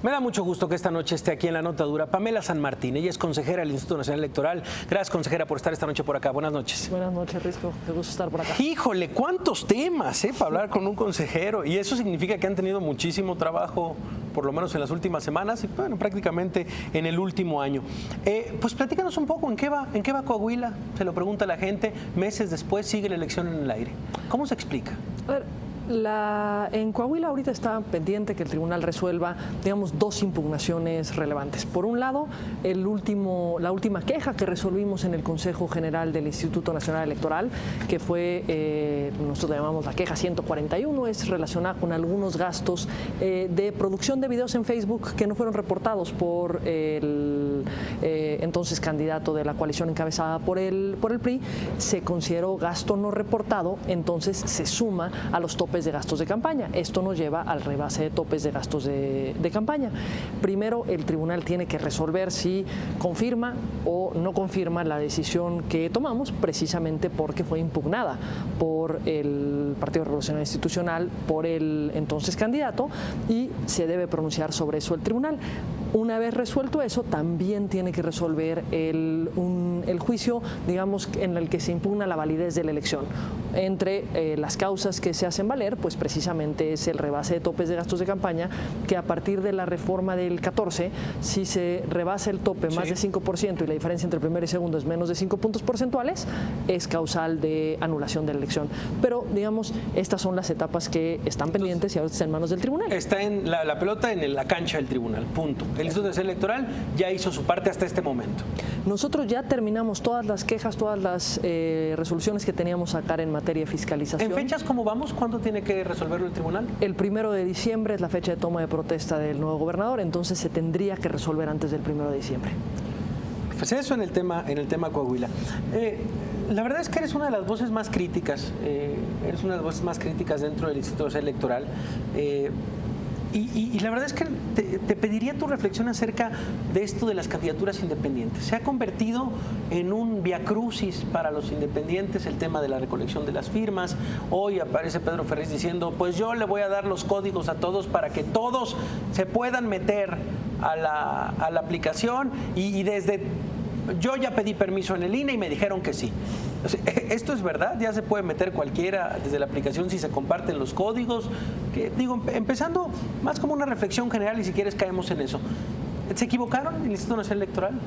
Me da mucho gusto que esta noche esté aquí en La Nota Dura Pamela San Martín. Ella es consejera del Instituto Nacional Electoral. Gracias, consejera, por estar esta noche por acá. Buenas noches. Buenas noches, Risco. Qué gusto estar por acá. Híjole, cuántos temas para hablar con un consejero. Y eso significa que han tenido muchísimo trabajo, por lo menos en las últimas semanas y bueno, prácticamente en el último año. Pues platícanos un poco, ¿en qué va Coahuila? Se lo pregunta la gente. Meses después sigue la elección en el aire. ¿Cómo se explica? A ver, en Coahuila ahorita está pendiente que el tribunal resuelva, digamos, dos impugnaciones relevantes. Por un lado, la última queja que resolvimos en el Consejo General del Instituto Nacional Electoral, que fue, nosotros la llamamos la queja 141, es relacionada con algunos gastos de producción de videos en Facebook que no fueron reportados por el entonces candidato de la coalición encabezada por el PRI. Se consideró gasto no reportado, entonces se suma a los topes de gastos de campaña. Esto nos lleva al rebase de topes de gastos de campaña. Primero, el tribunal tiene que resolver si confirma o no confirma la decisión que tomamos, precisamente porque fue impugnada por el Partido Revolucionario Institucional, por el entonces candidato, y se debe pronunciar sobre eso el tribunal. Una vez resuelto eso, también tiene que resolver el juicio, digamos, en el que se impugna la validez de la elección. Entre las causas que se hacen valer, pues precisamente es el rebase de topes de gastos de campaña, que a partir de la reforma del 14, si se rebasa el tope más de 5% y la diferencia entre primero y segundo es menos de 5 puntos porcentuales, es causal de anulación de la elección. Pero, digamos, estas son las etapas que están pendientes y ahora están en manos del tribunal. Está en la pelota en la cancha del tribunal, punto. El Instituto Nacional Electoral ya hizo su parte hasta este momento. Nosotros ya terminamos todas las quejas, todas las resoluciones que teníamos a sacar en materia de fiscalización. ¿En fechas cómo vamos? ¿Cuándo tiene que resolverlo el tribunal? El 1 de diciembre es la fecha de toma de protesta del nuevo gobernador, entonces se tendría que resolver antes del 1 de diciembre. Pues eso en el tema Coahuila. La verdad es que eres una de las voces más críticas, dentro del Instituto Nacional Electoral. Y la verdad es que te pediría tu reflexión acerca de esto de las candidaturas independientes. Se ha convertido en un viacrucis para los independientes el tema de la recolección de las firmas. Hoy aparece Pedro Ferriz diciendo, pues yo le voy a dar los códigos a todos para que todos se puedan meter a la aplicación y desde... Yo ya pedí permiso en el INE y me dijeron que sí. ¿Esto es verdad? ¿Ya se puede meter cualquiera desde la aplicación si se comparten los códigos? Empezando más como una reflexión general y si quieres caemos en eso. ¿Se equivocaron el Instituto Nacional Electoral?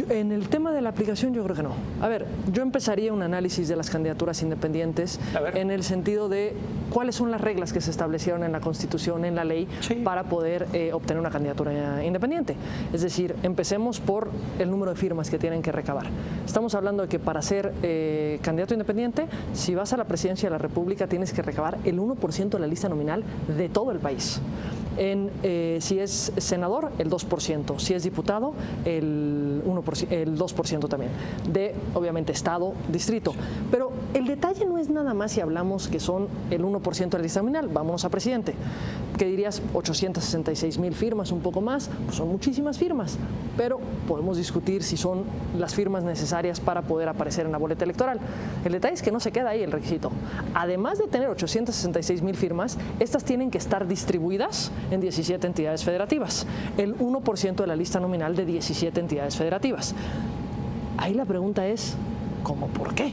En el tema de la aplicación yo creo que no. A ver, yo empezaría un análisis de las candidaturas independientes en el sentido de cuáles son las reglas que se establecieron en la Constitución, en la ley, para poder obtener una candidatura independiente. Es decir, empecemos por el número de firmas que tienen que recabar. Estamos hablando de que para ser candidato independiente, si vas a la presidencia de la República, tienes que recabar el 1% de la lista nominal de todo el país. Si es senador, el 2%. Si es diputado, el 2% también. De, obviamente, estado, distrito. Pero el detalle no es nada más si hablamos que son el 1% de la lista nominal. Vámonos a presidente. ¿Qué dirías? 866,000 firmas, un poco más. Pues son muchísimas firmas. Pero podemos discutir si son las firmas necesarias para poder aparecer en la boleta electoral. El detalle es que no se queda ahí el requisito. Además de tener 866,000 firmas, estas tienen que estar distribuidas en 17 entidades federativas, el 1% de la lista nominal de 17 entidades federativas. Ahí la pregunta es, ¿cómo por qué?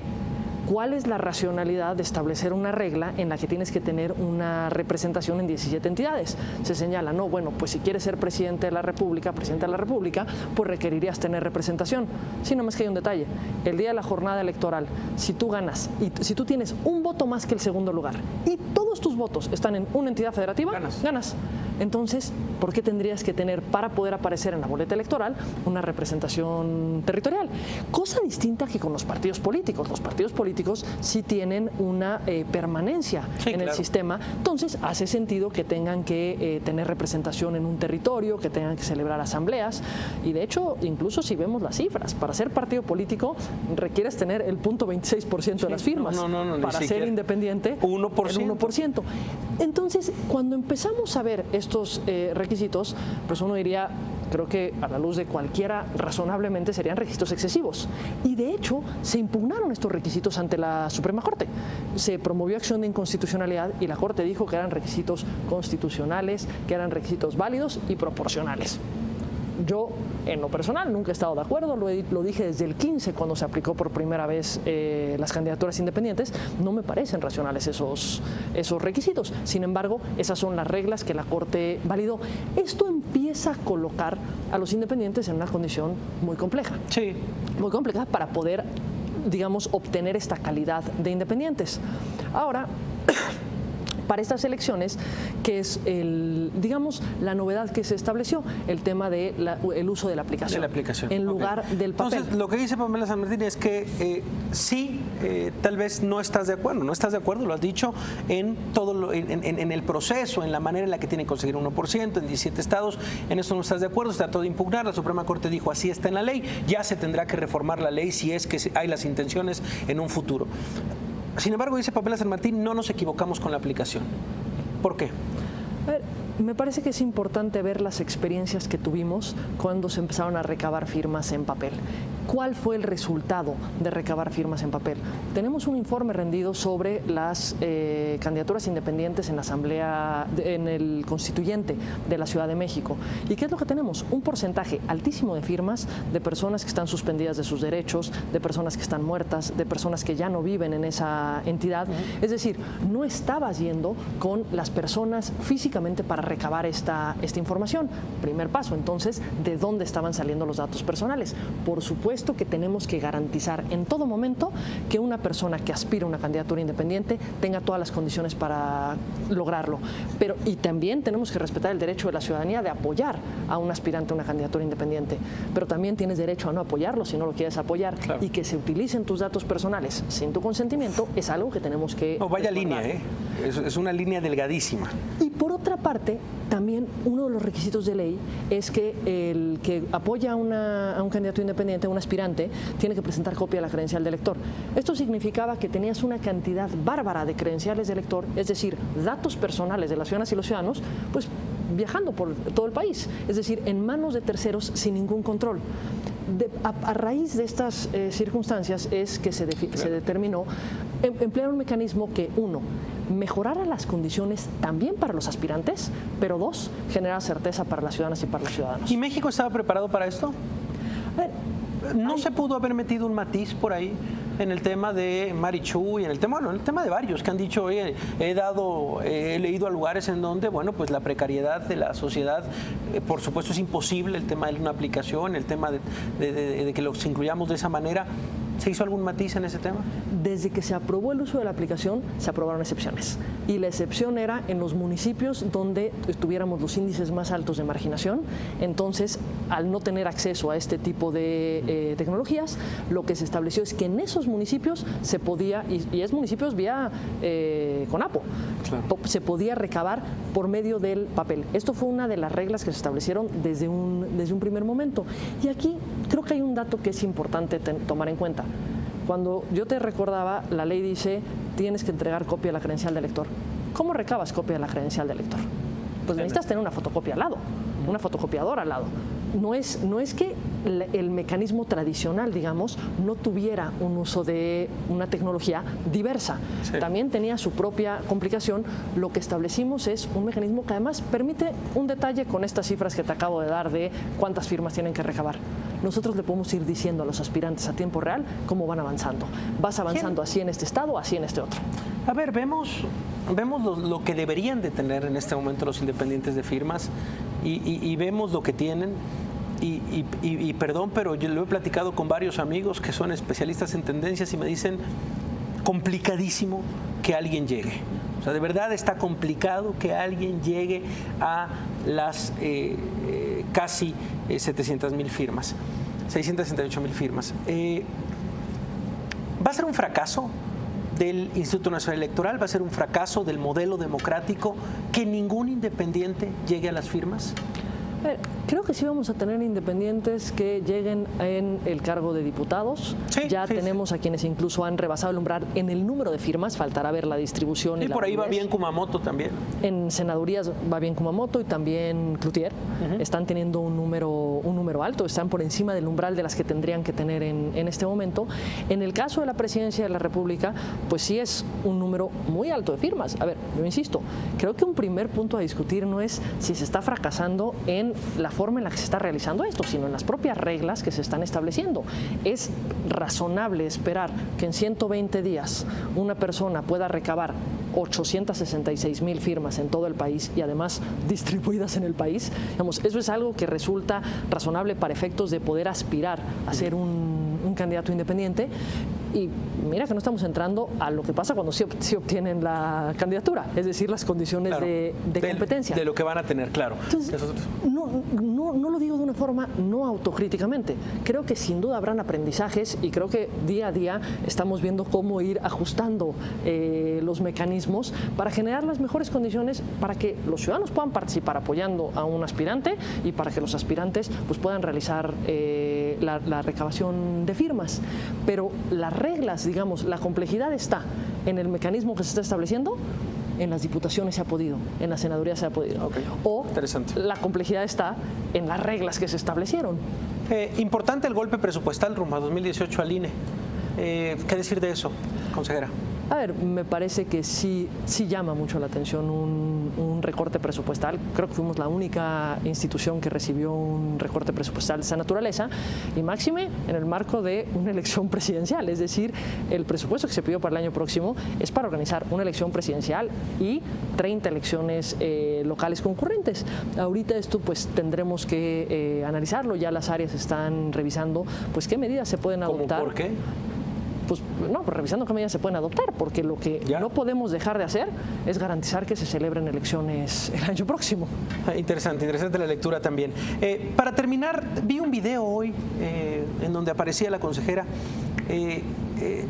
¿Cuál es la racionalidad de establecer una regla en la que tienes que tener una representación en 17 entidades? Se señala, no, bueno, pues si quieres ser presidente de la República, pues requerirías tener representación. Sí, nomás que hay un detalle. El día de la jornada electoral, si tú ganas y si tú tienes un voto más que el segundo lugar y todos tus votos están en una entidad federativa, ganas. Entonces, ¿por qué tendrías que tener, para poder aparecer en la boleta electoral, una representación territorial? Cosa distinta que con los partidos políticos. Los partidos políticos sí tienen una permanencia en el sistema, entonces hace sentido que tengan que tener representación en un territorio, que tengan que celebrar asambleas, y de hecho, incluso si vemos las cifras, para ser partido político requieres tener el 0.26% de las firmas. Para ser independiente, 1%. El 1%. Entonces, cuando empezamos a ver estos requisitos, pues uno diría, creo que a la luz de cualquiera razonablemente serían requisitos excesivos. Y de hecho se impugnaron estos requisitos ante la Suprema Corte. Se promovió acción de inconstitucionalidad y la Corte dijo que eran requisitos constitucionales, que eran requisitos válidos y proporcionales. Yo, en lo personal, nunca he estado de acuerdo, lo dije desde el 15 cuando se aplicó por primera vez las candidaturas independientes. No me parecen racionales esos requisitos. Sin embargo, esas son las reglas que la Corte validó. Esto empieza a colocar a los independientes en una condición muy compleja. Sí. Muy compleja para poder, digamos, obtener esta calidad de independientes. Ahora, para estas elecciones, que es digamos, la novedad que se estableció, el tema de el uso de la aplicación. En lugar del papel. Entonces, lo que dice Pamela San Martín es que sí, tal vez no estás de acuerdo, lo has dicho, en todo en el proceso, en la manera en la que tienen que conseguir 1%, en 17 estados, en eso no estás de acuerdo, se trató de impugnar, la Suprema Corte dijo así está en la ley, ya se tendrá que reformar la ley si es que hay las intenciones en un futuro. Sin embargo, dice Pamela San Martín, no nos equivocamos con la aplicación. ¿Por qué? A ver, me parece que es importante ver las experiencias que tuvimos cuando se empezaron a recabar firmas en papel. ¿Cuál fue el resultado de recabar firmas en papel? Tenemos un informe rendido sobre las candidaturas independientes en la Asamblea, en el Constituyente de la Ciudad de México. ¿Y qué es lo que tenemos? Un porcentaje altísimo de firmas de personas que están suspendidas de sus derechos, de personas que están muertas, de personas que ya no viven en esa entidad. Es decir, no estabas yendo con las personas físicamente para recabar esta información. Primer paso, entonces, ¿de dónde estaban saliendo los datos personales? Por supuesto que tenemos que garantizar en todo momento que una persona que aspira a una candidatura independiente tenga todas las condiciones para lograrlo. Y también tenemos que respetar el derecho de la ciudadanía de apoyar a un aspirante a una candidatura independiente. Pero también tienes derecho a no apoyarlo si no lo quieres apoyar. Claro. Y que se utilicen tus datos personales sin tu consentimiento es algo que tenemos que... No, vaya línea, es una línea delgadísima. Y por otra parte, también uno de los requisitos de ley es que el que apoya a un candidato independiente, a un aspirante, tiene que presentar copia de la credencial de elector. Esto significaba que tenías una cantidad bárbara de credenciales de elector, es decir, datos personales de las ciudadanas y los ciudadanos, pues viajando por todo el país, es decir, en manos de terceros sin ningún control. A raíz de estas circunstancias es que se determinó emplear un mecanismo que, uno, mejorara las condiciones también para los aspirantes, pero dos, generara certeza para las ciudadanas y para los ciudadanos. ¿Y México estaba preparado para esto? A ver, ¿no se pudo haber metido un matiz por ahí en el tema de Marichu y en el tema de varios que han dicho, oye, he leído a lugares en donde, bueno, pues la precariedad de la sociedad, por supuesto es imposible, el tema de una aplicación, el tema de que los incluyamos de esa manera? ¿Se hizo algún matiz en ese tema? Desde que se aprobó el uso de la aplicación, se aprobaron excepciones. Y la excepción era en los municipios donde tuviéramos los índices más altos de marginación. Entonces, al no tener acceso a este tipo de tecnologías, lo que se estableció es que en esos municipios se podía, y es municipios vía CONAPO, claro, se podía recabar por medio del papel. Esto fue una de las reglas que se establecieron desde un primer momento. Y aquí creo que hay un dato que es importante tomar en cuenta. Cuando yo te recordaba, la ley dice tienes que entregar copia de la credencial de elector. ¿Cómo recabas copia de la credencial de elector? Pues necesitas tener una fotocopia al lado, una fotocopiadora al lado. No es que el mecanismo tradicional, digamos, no tuviera un uso de una tecnología diversa. Sí. También tenía su propia complicación. Lo que establecimos es un mecanismo que además permite un detalle con estas cifras que te acabo de dar de cuántas firmas tienen que recabar. Nosotros le podemos ir diciendo a los aspirantes a tiempo real cómo van avanzando. Vas avanzando así en este estado, así en este otro. A ver, vemos lo que deberían de tener en este momento los independientes de firmas y vemos lo que tienen. Y perdón, pero yo lo he platicado con varios amigos que son especialistas en tendencias y me dicen complicadísimo que alguien llegue. O sea, de verdad está complicado que alguien llegue a las casi 700,000 firmas, 668,000 firmas. ¿Va a ser un fracaso del Instituto Nacional Electoral? ¿Va a ser un fracaso del modelo democrático que ningún independiente llegue a las firmas? Creo que sí vamos a tener independientes que lleguen en el cargo de diputados. Ya tenemos a quienes incluso han rebasado el umbral en el número de firmas, faltará ver la distribución. Y por ahí va bien Kumamoto también. En senadurías va bien Kumamoto y también Cloutier. Están teniendo un número alto, están por encima del umbral de las que tendrían que tener en este momento. En el caso de la presidencia de la República, pues sí es un número muy alto de firmas. A ver, yo insisto, creo que un primer punto a discutir no es si se está fracasando en la forma en la que se está realizando esto, sino en las propias reglas que se están estableciendo. Es razonable esperar que en 120 días una persona pueda recabar 866,000 firmas en todo el país y además distribuidas en el país. Digamos, eso es algo que resulta razonable para efectos de poder aspirar a ser un candidato independiente. Y mira que no estamos entrando a lo que pasa cuando sí obtienen la candidatura, es decir, las condiciones de competencia. De lo que van a tener, claro. Entonces, no lo digo de una forma no autocríticamente. Creo que sin duda habrán aprendizajes y creo que día a día estamos viendo cómo ir ajustando los mecanismos para generar las mejores condiciones para que los ciudadanos puedan participar apoyando a un aspirante y para que los aspirantes pues, puedan realizar la recabación de firmas. Pero las reglas, digamos, la complejidad está en el mecanismo que se está estableciendo. En las diputaciones se ha podido, en las senadurías se ha podido. O la complejidad está en las reglas que se establecieron. Importante el golpe presupuestal rumbo a 2018 al INE. ¿Qué decir de eso, consejera? A ver, me parece que sí llama mucho la atención un recorte presupuestal. Creo que fuimos la única institución que recibió un recorte presupuestal de esa naturaleza y máxime en el marco de una elección presidencial. Es decir, el presupuesto que se pidió para el año próximo es para organizar una elección presidencial y 30 elecciones locales concurrentes. Ahorita esto pues tendremos que analizarlo. Ya las áreas están revisando pues qué medidas se pueden adoptar. ¿Cómo por qué? Pues revisando qué medidas se pueden adoptar, porque lo que no podemos dejar de hacer es garantizar que se celebren elecciones el año próximo. Interesante la lectura también. Para terminar, vi un video hoy en donde aparecía la consejera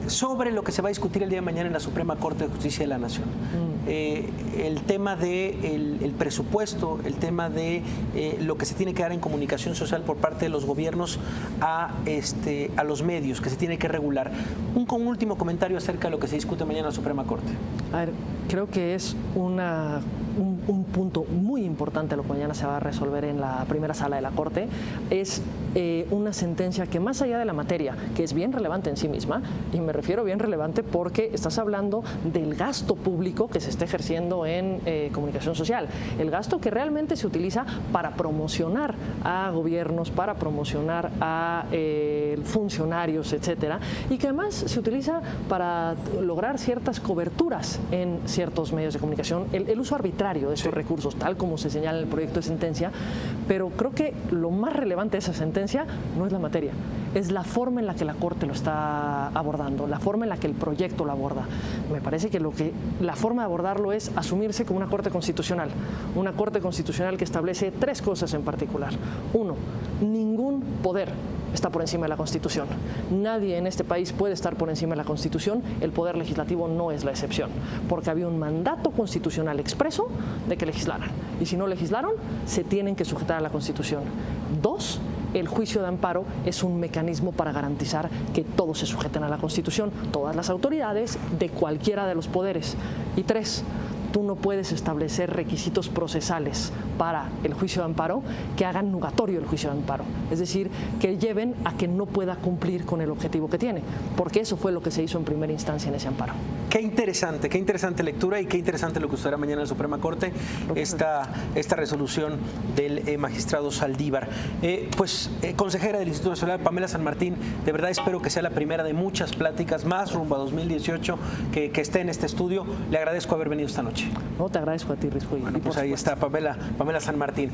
sobre lo que se va a discutir el día de mañana en la Suprema Corte de Justicia de la Nación. El tema del presupuesto, el tema de lo que se tiene que dar en comunicación social por parte de los gobiernos a los medios, que se tiene que regular. Un último comentario acerca de lo que se discute mañana en la Suprema Corte. A ver, creo que es un punto muy importante lo que mañana se va a resolver en la primera sala de la Corte. Es una sentencia que más allá de la materia, que es bien relevante en sí misma, y me refiero bien relevante porque estás hablando del gasto público que se está ejerciendo en comunicación social, el gasto que realmente se utiliza para promocionar a gobiernos, para promocionar a funcionarios, etcétera, y que además se utiliza para lograr ciertas coberturas en ciertos medios de comunicación, el uso arbitrario de estos recursos, tal como se señala en el proyecto de sentencia. Pero creo que lo más relevante de esa sentencia no es la materia, es la forma en la que la Corte lo está abordando, la forma en la que el proyecto lo aborda. Me parece que la forma de abordarlo es asumirse como una Corte Constitucional que establece 3 cosas en particular. 1, ningún poder está por encima de la Constitución. Nadie en este país puede estar por encima de la Constitución. El Poder Legislativo no es la excepción, porque había un mandato constitucional expreso de que legislaran. Y si no legislaron, se tienen que sujetar a la Constitución. 2, el juicio de amparo es un mecanismo para garantizar que todos se sujeten a la Constitución, todas las autoridades de cualquiera de los poderes. Y 3, tú no puedes establecer requisitos procesales para el juicio de amparo que hagan nugatorio el juicio de amparo, es decir, que lleven a que no pueda cumplir con el objetivo que tiene, porque eso fue lo que se hizo en primera instancia en ese amparo. Qué interesante lectura y qué interesante lo que usted hará mañana en la Suprema Corte, esta resolución del magistrado Saldívar. Consejera del Instituto Nacional, Pamela San Martín, de verdad espero que sea la primera de muchas pláticas más rumbo a 2018 que esté en este estudio. Le agradezco haber venido esta noche. No, te agradezco a ti, Risco. Bueno, pues ahí está Pamela San Martín.